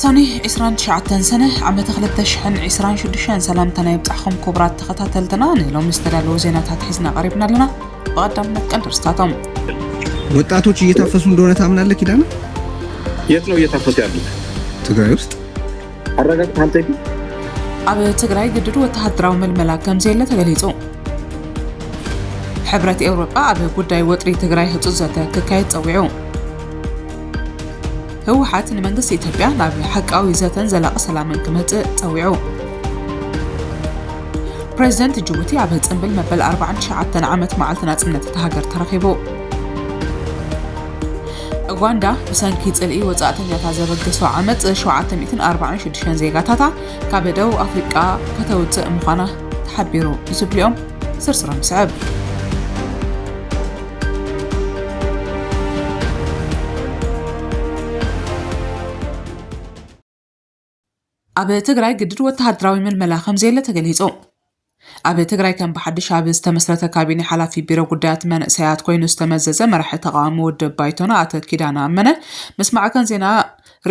وساني 29 سنة عم تخلت تشحن 26 سلام تنايب تحكم كبرات تختاتلتنا لهم استدلوا زينات حزنا قريبنا لنا بقدم نتقدر ستاتهم ወጣቶች እየታፈሱ እንደሆነ ታምናለህ ኪዳነ? የት ነው እየታፈሱ ያሉት? ትግራይ ውስጥ አረጋግጥ አንተ ኣብ ትግራይ ግድዱ ወተሃደራዊ መልመላ ከም ዘየለ ተገሊጹ ሕብረት ኤውሮጳ ኣብ ጉዳይ ወጥሪ ትግራይ ህጹዘተ ክካየድ ጸዊዑ ህወሓት ንመንግስቲ ኢትዮጵያ ናብ ሓቃዊ ዘተን ዘላቂ ሰላምን ክመጽእ ጸዊዑ ፕሬዚደንት ጅቡቲ ኣብ ጽንብል መበል 49 ዓመት መዓልቲ ናጽነት ተሃገር ተረኺቡ ኡጋንዳ ብሰንኪ ጽልኢ ወጻእተኛታት ዘበገሱ ዓመት 746 ዜጋታታ ካብ ደቡብ ኣፍሪቃ ከተውፅእ ምዃና ተሓቢሩ ዝብልኦም ስርስሮም ስዕብ ኣብ ትግራይ ግድድ ወተሃደራዊ መልመላ ከም ዘየለ ተገሊጹ ኣብ ትግራይ ከም ብሓድሽ ኣብ ዝተመስረተ ካቢኔ ሓላፊ ቢሮ ጉዳያት መንእሰያት ኮይኑ ዝተመዘዘ መራሒ ተቃዋሚ ውድብ ባይቶና ኣቶ ኪዳነ ኣመነ ምስማዕከን ዜና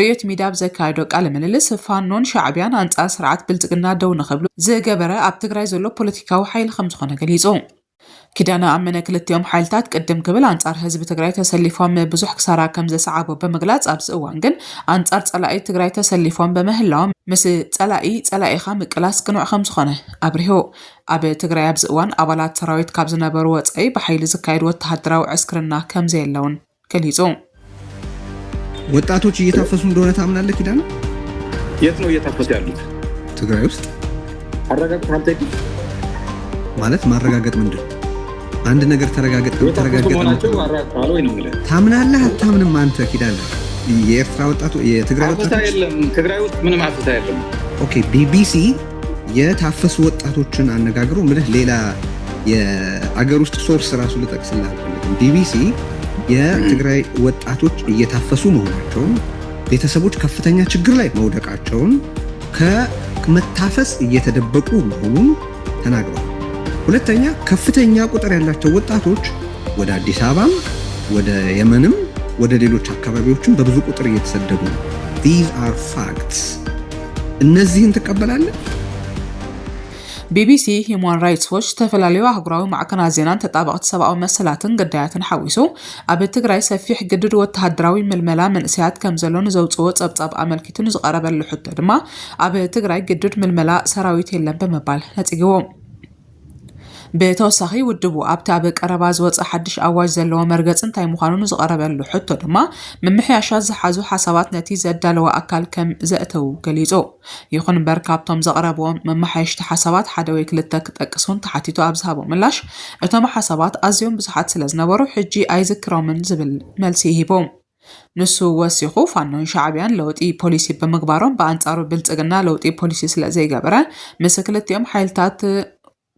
ርዮት ሚድያ ዘካየዶ ቃለ ምልልስ ፋኖን ሻዕብያን አንጻር ስርዓት ብልጽግና ደው ንኽብሉ ዝገበረ ኣብ ትግራይ ዘሎ ፖለቲካዊ ሓይሊ ከም ዝኾነ ገሊጹ ኪዳነ ኣመነ ክልቲኦም ሓይልታት ቅድም ክብል አንጻር ህዝቢ ትግራይ ተሰሊፎም ብዙሕ ክሳራ ከም ዘሰዓቦ በመግላጽ ኣብዚ እዋን ግን አንጻር ጸላኢ ትግራይ ተሰሊፎም በመህላዎም ምስ ጸላኢኻ ምቅላስ ቅኑዕ ከም ዝኾነ ኣብሪሁ ኣብ ትግራይ ኣብዚ እዋን ኣባላት ሰራዊት ካብ ዝነበሩ ወጻኢ ብሓይሊ ዝካየድ ወተሃደራዊ ዕስክርና ከም ዘየለውን ገሊጹ ወጣቶች እየታፈሱ እንደሆነ ታምናለህ ኪዳነ? የት ነው እየታፈሱ ያሉት? ትግራይ ውስጥ አረጋግጥ አንተ ማለት ማረጋገጥ ምንድነው? አንድ ነገር ተረጋገጠ ታምናለህ አታምንም አንተ ኪዳነ? የኤርትራ ወጣቱ የትግራይ ወጣቶች የለም ትግራይ ውስጥ ምንም አፍታ የለም። ኦኬ ቢቢሲ የታፈሱ ወጣቶችን አነጋግሮ ምንህ ሌላ የአገር ውስጥ ሶርስ ራሱ ልጠቅስልህ አልፈልግም። ቢቢሲ የትግራይ ወጣቶች እየታፈሱ መሆናቸውን ቤተሰቦች ከፍተኛ ችግር ላይ መውደቃቸውን ከመታፈስ እየተደበቁ መሆኑን ተናግረዋል። ሁለተኛ ከፍተኛ ቁጥር ያላቸው ወጣቶች ወደ አዲስ አበባም ወደ የመንም ወደ ሌሎች አካባቢዎችም በብዙ ቁጥር እየተሰደዱ ነው። these are facts እነዚህን ተቀበላለህ? ቢቢሲ ሂውማን ራይትስ ዎች ተፈላለዩ አህጉራዊ ማዕከናት ዜናን ተጣበቅቲ ሰብአዊ መሰላትን ጉዳያትን ሓዊሱ ኣብ ትግራይ ሰፊሕ ግድድ ወተሃደራዊ መልመላ መንእሰያት ከም ዘሎን ዘውፅኦ ጸብጻብ ኣመልኪቱ ዝቐረበሉ ሕቶ ድማ ኣብ ትግራይ ግድድ መልመላ ሰራዊት የለን በመባል ነጽግዎም بتوسخي ودبو أبتاب قربا زوص حدش أواج زلو مرغص انتاي مخانون زقربلو حتى دما ممحياشات زحازو حسابات نتيجة دالو أكال كم زأتو قليزو يخون بركابتهم زقربوهم ممحياشت حسابات حدوي كلتك تقسون تحتيتو أبزهابو ملاش اتوم حسابات أزيوم بزحات سلزنبارو حجي أيزك رومن زبل ملسيهيبوم نسو وسيخو فانون شعبيان لوطي بوليسي بمقبارون بانصارو بلصقنا لوطي بوليسي سلازي غبره مسكلتيوم حيلتات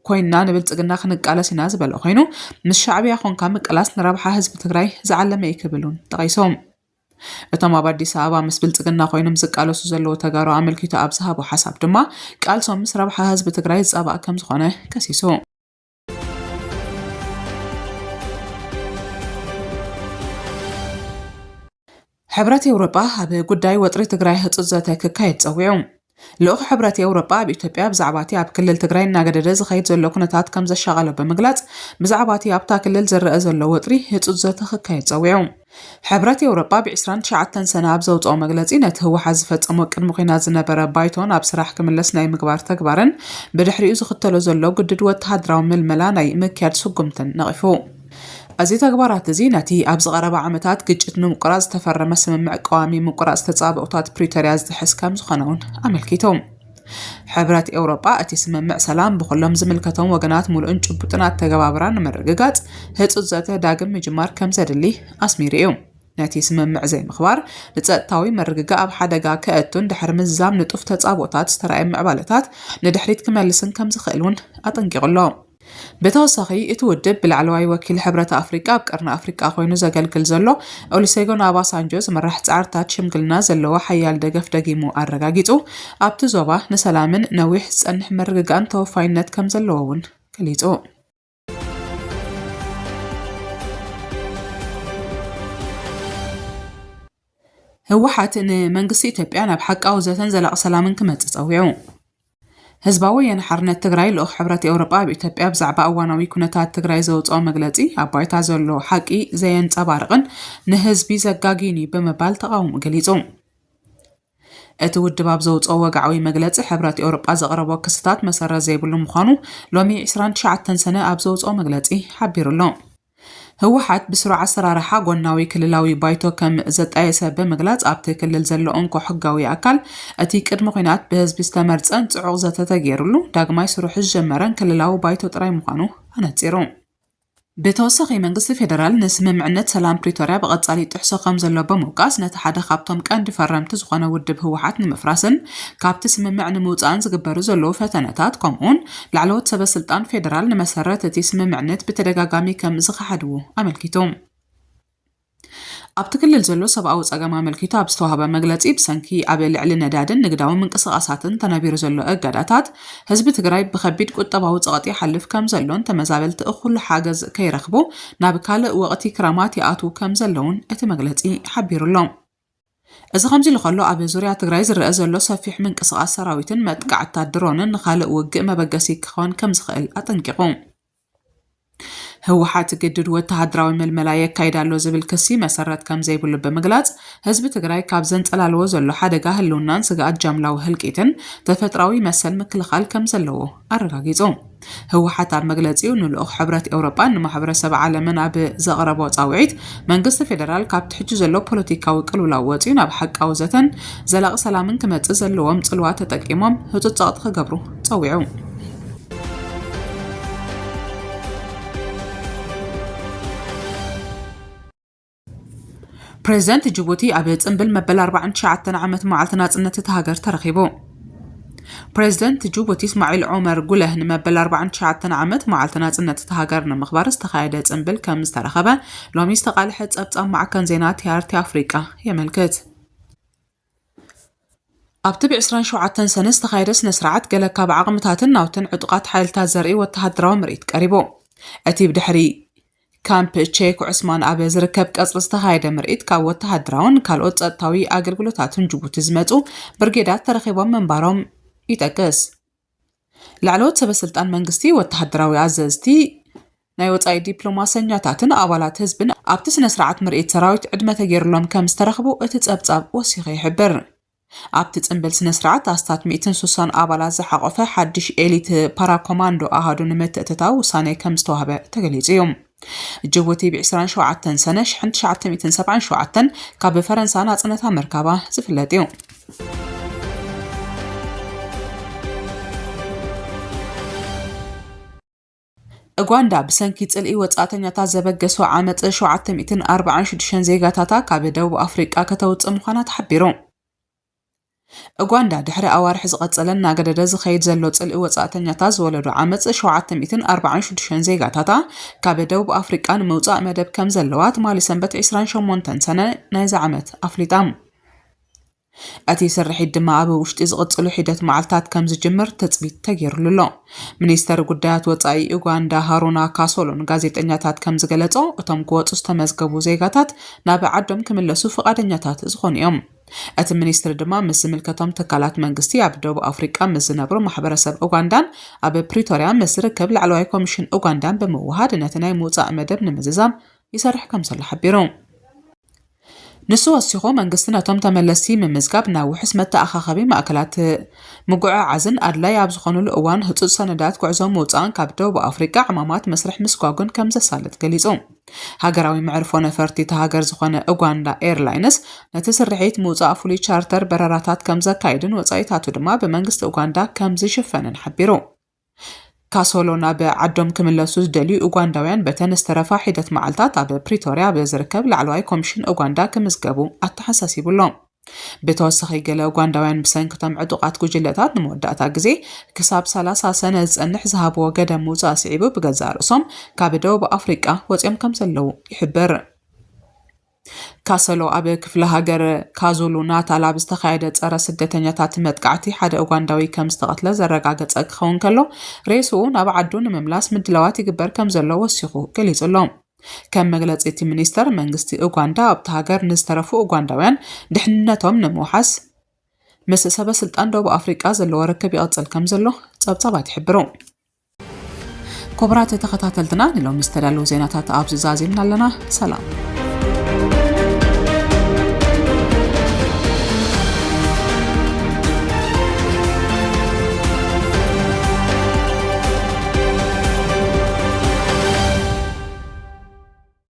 ኮይና ንብልጽግና ክንቃለስ ኢና ዝበለ ኮይኑ ምስ ሻዕብያ ኾንካ ምቅላስ ንረብሓ ህዝቢ ትግራይ ዝዓለመ ይክብሉን ተቐይሶም እቶም ኣብ አዲስ አበባ ምስ ብልጽግና ኮይኖም ዝቃለሱ ዘለዎ ተጋሩ ኣመልኪቱ ኣብ ዝሃቦ ሓሳብ ድማ ቃልሶም ምስ ረብሓ ህዝቢ ትግራይ ዝጻባእ ከም ዝኾነ ከሲሱ ሕብረት ኤውሮጳ ኣብ ጉዳይ ወጥሪ ትግራይ ህጹዘተ ክካየድ ጸዊዑ لوخ حبرات أوروبا بإثيوبيا بزعباتي أب كلل تجري ناقدر زخيت زلوا كنتات كم زشغلوا بمجلات بزعباتي أب تاكلل زر زلوا وطري هتوزت خكايت زويعهم حبرات أوروبا بعشرين شعتن سنة بزوت أو مجلاتينت هو حذفت أمك المخينات زنبرة بايتون أبصراح كملسنا مقبار تكبرن بدحري زختلو زلوا قدد وتهدروا من الملاني مكير سقمتن نغفو أزي تكبرات زينتي أبز غربة عمتات قجت نمقراز تفرم سممع قوامي مقراز تتصابقات بريتارياز تحس كام زخنون عملكيتهم حبرات أوروبا أتي سممع سلام بخلهم زملكتهم وقنات مولئن جبطنات تقبابران مرققات هتو ذاته داقم مجمار كم زادلي أسميريهم ناتي سممع زي مخبار لتسأتاوي مرققا أب حدقا كأتون دحر مزام نطوف تتصابقات سترائم معبالتات ندحريت كمالسن كم زخيلون أطنقي غلهم بتوسخي اتودب بالعلواي وكيل حبرة أفريقيا بقرن أفريقيا خوينو زقلقل زلو أوليسيغون أباسانجوز مرح تعرتات شمقلنا زلو حيال دقف دقيمو أرقاقيتو أبتو زوبا نسلامن نويح سنح مرققان توفاينت كم زلوون كليتو ህወሓት ንመንግስቲ ኢትዮጵያ ናብ ሓቃዊ ዘተን ዘላቕ ሰላምን ክመጽእ ጸዊዑ። ህዝባዊ ወያነ ሓርነት ትግራይ ልኡኽ ሕብረት ኤውሮጳ ብኢትዮጵያ ብዛዕባ እዋናዊ ኩነታት ትግራይ ዘውፅኦ መግለጺ ኣብ ባይታ ዘሎ ሓቂ ዘየንጸባርቕን ንህዝቢ ዘጋጊኒ ብምባል ተቃውሞ ገሊጹ። እቲ ውድብ ኣብ ዘውፅኦ ወግዓዊ መግለጺ ሕብረት ኤውሮጳ ዘቕረቦ ክስታት መሰረት ዘይብሉ ምዃኑ ሎሚ 29 ሰነ ኣብ ዘውፅኦ መግለጺ ሓቢሩሎ። ህወሓት ብስሩዕ ኣሰራርሓ ጎናዊ ክልላዊ ባይቶ ከም ዘጣየሰ ብምግላጽ ኣብቲ ክልል ዘሎ እንኮ ሕጋዊ ኣካል እቲ ቅድሚ ኩናት ብህዝቢ ዝተመርጸን ጽዑቕ ዘተተገይሩሉ ዳግማይ ስሩሕ ዝጀመረን ክልላዊ ባይቶ ጥራይ ምዃኑ ኣነጺሩ። ብተወሳኺ መንግስቲ ፌደራል ንስምምዕነት ሰላም ፕሪቶርያ ብቐጻሊ ጥሕሶ ከም ዘሎ ብምውቃስ ነቲ ሓደ ካብቶም ቀንዲ ፈረምቲ ዝኾነ ውድብ ህወሓት ንምፍራስን ካብቲ ስምምዕ ንምውፃእን ዝግበሩ ዘለዉ ፈተነታት ከምኡውን ላዕለዎት ሰበስልጣን ፌደራል ንመሰረት እቲ ስምምዕነት ብተደጋጋሚ ከም ዝኸሓድዎ ኣመልኪቶም። ኣብቲ ክልል ዘሎ ሰብኣዊ ጸገም ኣመልኪቱ ኣብ ዝተዋህበ መግለጺ ብሰንኪ ኣብ ልዕሊ ነዳድን ንግዳዊ ምንቅስቓሳትን ተነቢሩ ዘሎ እገዳታት ህዝቢ ትግራይ ብከቢድ ቁጠባዊ ጸቕጢ ይሓልፍ ከም ዘሎን ተመዛበልቲ እኹሉ ሓገዝ ከይረኽቡ ናብ ካልእ ወቕቲ ክረማት ይኣትዉ ከም ዘለውን እቲ መግለጺ ሓቢሩሎም። እዚ ከምዚ ልኸሎ ኣብ ዙርያ ትግራይ ዝረአ ዘሎ ሰፊሕ ምንቅስቓስ ሰራዊትን መጥቃዕትታት ድሮንን ንኻልእ ውግእ መበገሲ ክኸውን ከም ዝኽእል ኣጠንቂቑ። ህወሓት ግድድ ወተሃደራዊ መልመላ የካይዳሎ ዝብል ክሲ መሰረት ከም ዘይብሉ ብምግላጽ ህዝቢ ትግራይ ካብ ዘንጸላልዎ ዘሎ ሓደጋ ህልውናን ስጋኣት ጃምላዊ ህልቂትን ተፈጥራዊ መሰል ምክልኻል ከም ዘለዎ ኣረጋጊጹ። ህወሓት ኣብ መግለጺኡ ንልኡኽ ሕብረት ኤውሮጳን ንማሕበረሰብ ዓለምን ኣብ ዘቕረቦ ጻውዒት መንግስቲ ፌደራል ካብቲ ሕጂ ዘሎ ፖለቲካዊ ቅልውላው ወፂኡ ናብ ሓቃዊ ዘተን ዘላቒ ሰላምን ክመጽእ ዘለዎም ጽልዋ ተጠቂሞም ህፁፅ ጸቕጢ ክገብሩ ጸዊዑ። ፕሬዚደንት ጅቡቲ ኣብ ጽምብል መበል 49 ዓመት መዓልቲ ናጽነት እታ ሃገር ተረኺቡ። ፕሬዚደንት ጅቡቲ እስማዒል ዑመር ጉለህ ንመበል 49 ዓመት መዓልቲ ናጽነት እታ ሃገር ንምኽባር ዝተኻየደ ጽምብል ከም ዝተረኸበ ሎሚ ዝተቓልሐ ጸብጻብ ማዕከን ዜና ቲአርቲ ኣፍሪቃ የመልክት። ኣብቲ ብ27 ሰነ ዝተኻየደ ስነ ስርዓት ገለ ካብ ዓቕምታትን ናውትን ዕጡቓት ሓይልታት ዘርኢ ወተሃደራዊ ምርኢት ቀሪቡ። እቲ ብድሕሪ ካምፕ ቼክ ዑስማን ኣብ ዝርከብ ቀጽሪ ዝተኻየደ ምርኢት ካብ ወተሃደራውን ካልኦት ጸጥታዊ ኣገልግሎታትን ጅቡቲ ዝመጹ ብርጌዳት ተረኺቦም ምንባሮም ይጠቅስ። ላዕለዎት ሰበስልጣን መንግስቲ ወተሃደራዊ ኣዘዝቲ ናይ ወጻኢ ዲፕሎማሰኛታትን ኣባላት ህዝብን ኣብቲ ስነ ስርዓት ምርኢት ሰራዊት ዕድመ ተገይሩሎም ከም ዝተረኽቡ እቲ ጸብጻብ ወሲኹ ይሕብር። ኣብቲ ጽምብል ስነ ስርዓት ኣስታት 160 ኣባላት ዝሓቆፈ ሓድሽ ኤሊት ፓራኮማንዶ ኣሃዱ ንምትእትታው ውሳነ ከም ዝተዋህበ ተገሊጹ እዩ። ጅቡቲ ብ27 ሰነ 1977 ካብ ፈረንሳ ናጽነታ መርካባ ዝፍለጥ እዩ። ኡጋንዳ ብሰንኪ ጽልኢ ወጻእተኛታት ዘበገሶ ዓመጽ 746 ዜጋታታ ካብ ደቡብ ኣፍሪቃ ከተውፅእ ምዃና ተሓቢሩ። ኡጋንዳ ድሕሪ ኣዋርሒ ዝቐጸለን ናገደደ ዝኸይድ ዘሎ ጽልኢ ወጻእተኛታት ዝወለዱ ዓመጽ 746 ዜጋታታ ካብ ደቡብ ኣፍሪቃ ንምውጻእ መደብ ከም ዘለዋ ትማሊ ሰንበት 28 ሰነ ናይዚ ዓመት ኣፍሊጣ። እቲ ስርሒት ድማ ኣብ ውሽጢ ዝቕጽሉ ሒደት መዓልታት ከም ዝጅምር ተጽቢት ተገይሩሉ ኣሎ። ሚኒስተር ጉዳያት ወጻኢ ኡጋንዳ ሃሩና ካሶሎን ጋዜጠኛታት ከም ዝገለጾ እቶም ክወጹ ዝተመዝገቡ ዜጋታት ናብ ዓዶም ክምለሱ ፈቃደኛታት ዝኾኑ እዮም። እቲ ሚኒስትር ድማ ምስ ዝምልከቶም ትካላት መንግስቲ ኣብ ደቡብ ኣፍሪቃ ምስ ዝነብሩ ማሕበረሰብ ኡጋንዳን ኣብ ፕሪቶርያ ምስ ዝርከብ ላዕለዋይ ኮሚሽን ኡጋንዳን ብምውሃድ ነቲ ናይ ምውጻእ መደብ ንምዝዛም ይሰርሕ ከም ዘሎ ሓቢሩ። ንሱ ወሲኹ መንግስቲ ነቶም ተመለስቲ ምምዝጋብ ናብ ውሕስ መተኣኻኸቢ ማእከላት ምጉዕዓዝን ኣድላይ ኣብ ዝኾኑሉ እዋን ህፁፅ ሰነዳት ጉዕዞ ምውፃእን ካብ ደቡብ ኣፍሪቃ ዕማማት መስርሕ ምስጓጉን ከም ዘሳልጥ ገሊጹ። ሃገራዊ መዕርፎ ነፈርቲ እቲ ሃገር ዝኾነ ኡጋንዳ ኤርላይንስ ነቲ ስርሒት ምውፃእ ፍሉይ ቻርተር በረራታት ከም ዘካይድን ወፃኢታቱ ድማ ብመንግስቲ ኡጋንዳ ከም ዝሽፈንን ሓቢሩ። ካሶሎ ናብ ዓዶም ክምለሱ ዝደልዩ ኡጋንዳውያን በተን ዝተረፋ ሒደት መዓልታት ኣብ ፕሪቶርያ ብዝርከብ ላዕለዋይ ኮሚሽን ኡጋንዳ ክምዝገቡ ኣተሓሳሲቡሎም። ብተወሳኺ ገለ ኡጋንዳውያን ብሰንኪቶም ዕጡቓት ጉጅለታት ንመወዳእታ ግዜ ክሳብ 30 ሰነ ዝጸንሕ ዝሃብዎ ገደብ ምውፃእ ስዒቡ ብገዛእ ርእሶም ካብ ደቡብ ኣፍሪቃ ወፂኦም ከም ዘለዉ ይሕብር። ካሰሎ ኣብ ክፍለ ሃገር ካዙሉ ናታል ኣብ ዝተኻየደ ጸረ ስደተኛታት መጥቃዕቲ ሓደ ኡጋንዳዊ ከም ዝተቐትለ ዘረጋገጸ ክኸውን ከሎ ሬሱ ናብ ዓዱ ንምምላስ ምድላዋት ይግበር ከም ዘሎ ወሲኹ ገሊጹሎም። ከም መግለፂ እቲ ሚኒስተር መንግስቲ ኡጋንዳ ኣብቲ ሃገር ንዝተረፉ ኡጋንዳውያን ድሕንነቶም ንምውሓስ ምስ ሰበ ስልጣን ደቡብ ኣፍሪቃ ዘለዎ ርክብ ይቕፅል ከም ዘሎ ጸብጻባት ይሕብሩ። ክቡራት ተኸታተልትና ንሎም ዝተዳለዉ ዜናታት ኣብዚ ዛዚምና ኣለና። ሰላም